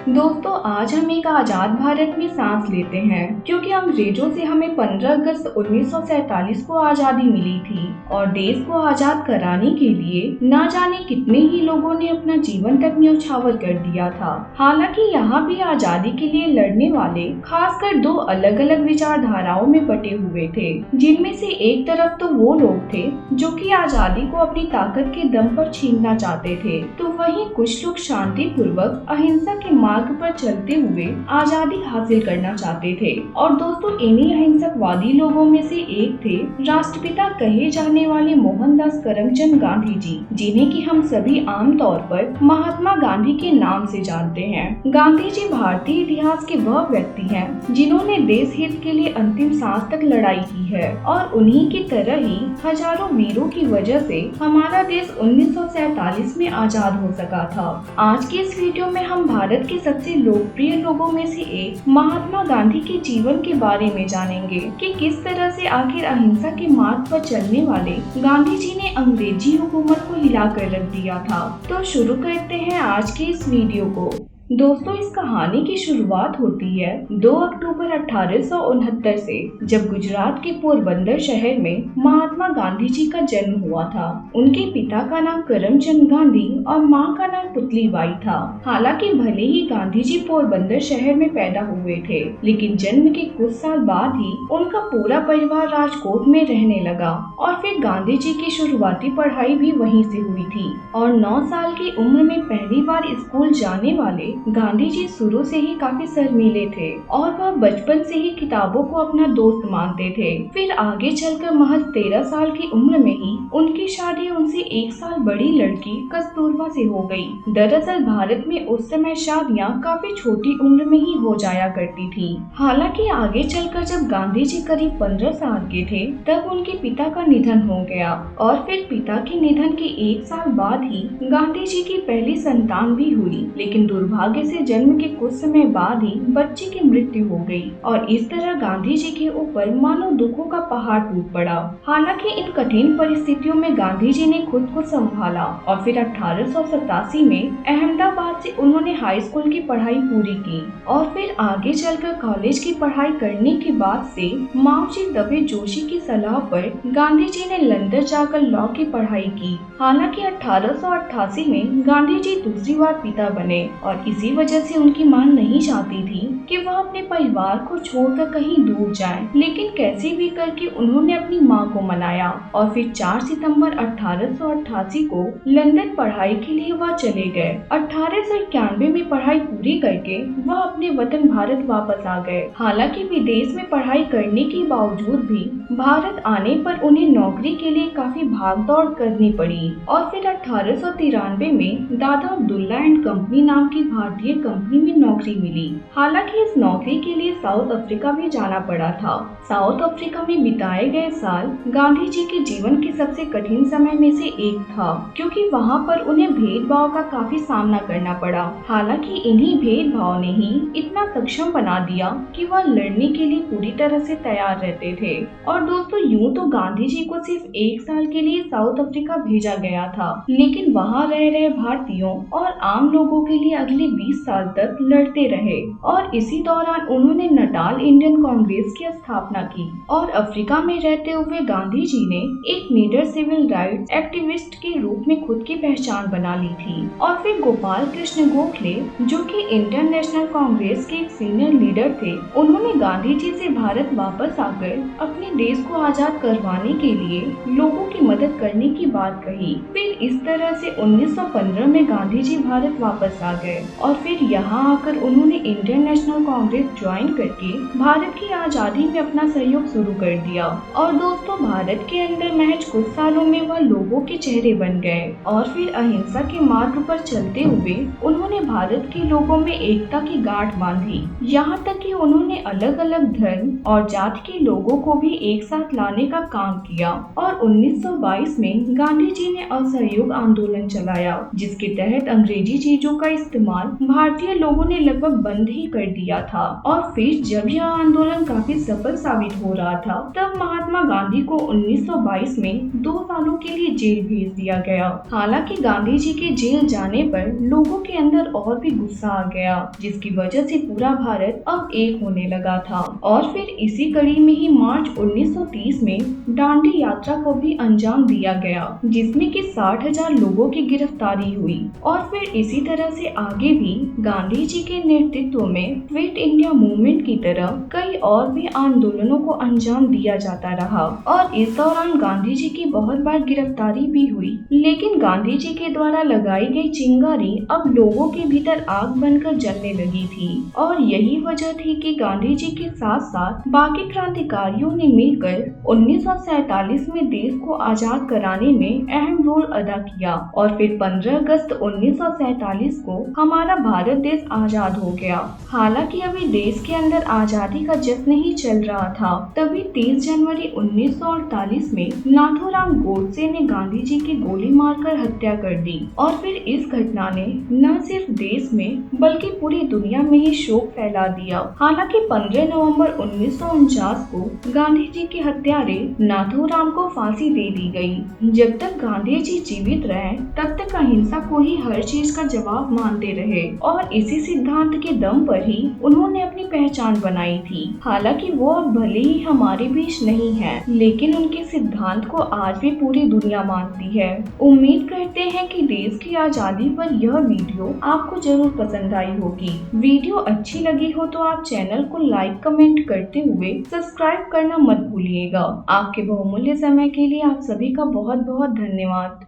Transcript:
दोस्तों, आज हम एक आजाद भारत में सांस लेते हैं क्योंकि अंग्रेजों से हमें 15 अगस्त 1947 को आजादी मिली थी और देश को आजाद कराने के लिए न जाने कितने ही लोगों ने अपना जीवन तक न्यौछावर कर दिया था। हालांकि यहाँ भी आजादी के लिए लड़ने वाले खासकर दो अलग अलग विचारधाराओं में बटे हुए थे, जिनमें से एक तरफ तो वो लोग थे जो कि आजादी को अपनी ताकत के दम पर छीनना चाहते थे, तो वहीं कुछ लोग शांति पूर्वक अहिंसा के मार्ग पर चलते हुए आजादी हासिल करना चाहते थे। और दोस्तों, इन्हीं अहिंसकवादी लोगों में से एक थे राष्ट्रपिता कहे जाने वाले मोहनदास करमचंद गांधी जी, जिन्हें कि हम सभी आमतौर पर महात्मा गांधी के नाम से जानते हैं। गांधी जी भारतीय इतिहास के वह व्यक्ति हैं जिन्होंने देश हित के लिए अंतिम सांस तक लड़ाई की है और उन्हीं की तरह ही हजारों वीरों की वजह से हमारा देश 1947 में आजाद हो सका था। आज के इस वीडियो में हम भारत के सबसे लोकप्रिय लोगों में से एक महात्मा गांधी के जीवन के बारे में जानेंगे कि किस तरह से आखिर अहिंसा के मार्ग पर चलने वाले गांधी जी ने अंग्रेजी हुकूमत को हिला कर रख दिया था। तो शुरू करते हैं आज के इस वीडियो को। दोस्तों, इस कहानी की शुरुआत होती है 2 अक्टूबर 1869 से, जब गुजरात के पोरबंदर शहर में महात्मा गांधी जी का जन्म हुआ था। उनके पिता का नाम करमचंद गांधी और मां का नाम पुतलीबाई था। हालांकि भले ही गांधी जी पोरबंदर शहर में पैदा हुए थे, लेकिन जन्म के कुछ साल बाद ही उनका पूरा परिवार राजकोट में रहने लगा और फिर गांधी जी की शुरुआती पढ़ाई भी वहीं से हुई थी। और 9 साल की उम्र में पहली बार स्कूल जाने वाले गांधी जी शुरू से ही काफी शर्मीले थे और वह बचपन से ही किताबों को अपना दोस्त मानते थे। फिर आगे चलकर महज 13 साल की उम्र में ही उनकी शादी उनसे 1 साल बड़ी लड़की कस्तूरबा से हो गई। दरअसल भारत में उस समय शादियां काफी छोटी उम्र में ही हो जाया करती थी। हालांकि आगे चलकर जब गांधी जी करीब 15 साल के थे, तब उनके पिता का निधन हो गया और फिर पिता के निधन के 1 साल बाद ही गांधी जी की पहली संतान भी हुई। लेकिन दुर्भाग्य से जन्म के कुछ समय बाद ही बच्चे की मृत्यु हो गई और इस तरह गांधी जी के ऊपर मानो दुखों का पहाड़ टूट पड़ा। हालांकि इन कठिन परिस्थितियों में गांधी जी ने खुद को संभाला और फिर 1887 में अहमदाबाद से उन्होंने हाई स्कूल की पढ़ाई पूरी की और फिर आगे चलकर कॉलेज की पढ़ाई करने के बाद से माओजी दबे जोशी की सलाह पर गांधी जी ने लंदन जाकर लॉ की पढ़ाई की। हालांकि 1888 में गांधी जी दूसरी बार पिता बने और इसी वजह से उनकी मां नहीं चाहती थी कि वह अपने परिवार को छोड़कर कहीं दूर जाए, लेकिन कैसे भी करके उन्होंने अपनी मां को मनाया और फिर 4 सितंबर 1888 को लंदन पढ़ाई के लिए वह चले गए। 1891 में पढ़ाई पूरी करके वह अपने वतन भारत वापस आ गए। हालांकि विदेश में पढ़ाई करने के बावजूद भी भारत आने पर उन्हें नौकरी के लिए काफी भागदौड़ करनी पड़ी और फिर 1893 में दादा अब्दुल्ला एंड कंपनी नाम की भारतीय कंपनी में नौकरी मिली। हालांकि इस नौकरी के लिए साउथ अफ्रीका भी जाना पड़ा था। साउथ अफ्रीका में बिताए गए साल गांधी जी के जीवन के सबसे कठिन समय में से एक था, क्योंकि वहां पर उन्हें भेदभाव का काफी सामना करना पड़ा। हालांकि इन्हीं भेदभाव ने ही इतना सक्षम बना दिया कि वह लड़ने के लिए पूरी तरह से तैयार रहते थे। और दोस्तों, यूँ तो गांधी जी को सिर्फ 1 साल के लिए साउथ अफ्रीका भेजा गया था, लेकिन वहाँ रह रहे भारतीयों और आम लोगों के लिए अगले 20 साल तक लड़ते रहे और इसी दौरान उन्होंने नटाल इंडियन कांग्रेस की स्थापना की। और अफ्रीका में रहते हुए गांधी जी ने एक नीडर सिविल राइट्स एक्टिविस्ट के रूप में खुद की पहचान बना ली थी। और फिर गोपाल कृष्ण गोखले, जो कि इंटरनेशनल कांग्रेस के एक सीनियर लीडर थे, उन्होंने गांधी जी से भारत वापस आकर अपने देश को आजाद करवाने के लिए लोगों की मदद करने की बात कही। फिर इस तरह से 1915 में गांधी जी भारत वापस आ गए और फिर यहाँ आकर उन्होंने इंटरनेशनल कांग्रेस ज्वाइन करके भारत की आजादी में अपना सहयोग शुरू कर दिया। और दोस्तों, भारत के अंदर महज कुछ सालों में वह लोगों के चेहरे बन गए और फिर अहिंसा के मार्ग पर चलते हुए उन्होंने भारत के लोगों में एकता की गांठ बांधी। यहाँ तक कि उन्होंने अलग अलग धर्म और जाति के लोगों को भी एक साथ लाने का काम किया। और 1922 में गांधी जी ने असहयोग आंदोलन चलाया, जिसके तहत अंग्रेजी चीजों का इस्तेमाल भारतीय लोगों ने लगभग बंद ही कर दिया था। और फिर जब यह आंदोलन काफी सफल साबित हो रहा था, तब महात्मा गांधी को 1922 में 2 सालों के लिए जेल भेज दिया गया। हालांकि गांधी जी के जेल जाने पर लोगों के अंदर और भी गुस्सा आ गया, जिसकी वजह से पूरा भारत अब एक होने लगा था। और फिर इसी कड़ी में ही मार्च 1930 में दांडी यात्रा को भी अंजाम दिया गया, जिसमें कि 60,000 लोगों की गिरफ्तारी हुई। और फिर इसी तरह से आगे भी गांधी जी के नेतृत्व में क्विट इंडिया मूवमेंट की तरह कई और भी आंदोलनों को अंजाम दिया जाता रहा। और इस दौरान गांधी जी की बहुत बार गिरफ्तारी भी हुई, लेकिन गांधी जी के द्वारा लगाई गई चिंगारी अब लोगों के भीतर आग बनकर जलने लगी थी। और यही वजह थी कि गांधी जी के साथ साथ बाकी क्रांतिकारियों ने मिलकर 1947 में देश को आजाद कराने में अहम रोल अदा किया। और फिर 15 अगस्त 1947 को हमारा भारत देश आजाद हो गया। हालांकि अभी देश के अंदर आजादी का जश्न ही चल रहा था, तभी 30 जनवरी 1948 में नाथूराम गोडसे ने गांधी जी की गोली मारकर हत्या कर दी। और फिर इस घटना ने न सिर्फ देश में बल्कि पूरी दुनिया में ही शोक फैला दिया। हालांकि 15 नवंबर 1949 को गांधी जी के हत्यारे नाथूराम को फांसी दे दी गई। जब तक गांधी जी जीवित रहे, तब तक अहिंसा को ही हर चीज का जवाब मानते रहे और इसी सिद्धांत के दम पर ही उन्होंने अपनी पहचान बनाई थी। हालांकि वो अब भले ही हमारे बीच नहीं है, लेकिन उनके सिद्धांत को आज भी पूरी दुनिया मानती है। उम्मीद करते हैं कि देश की आजादी पर यह वीडियो आपको जरूर पसंद आई होगी। वीडियो अच्छी लगी हो तो आप चैनल को लाइक कमेंट करते हुए सब्सक्राइब करना मत भूलिएगा। आपके बहुमूल्य समय के लिए आप सभी का बहुत बहुत धन्यवाद।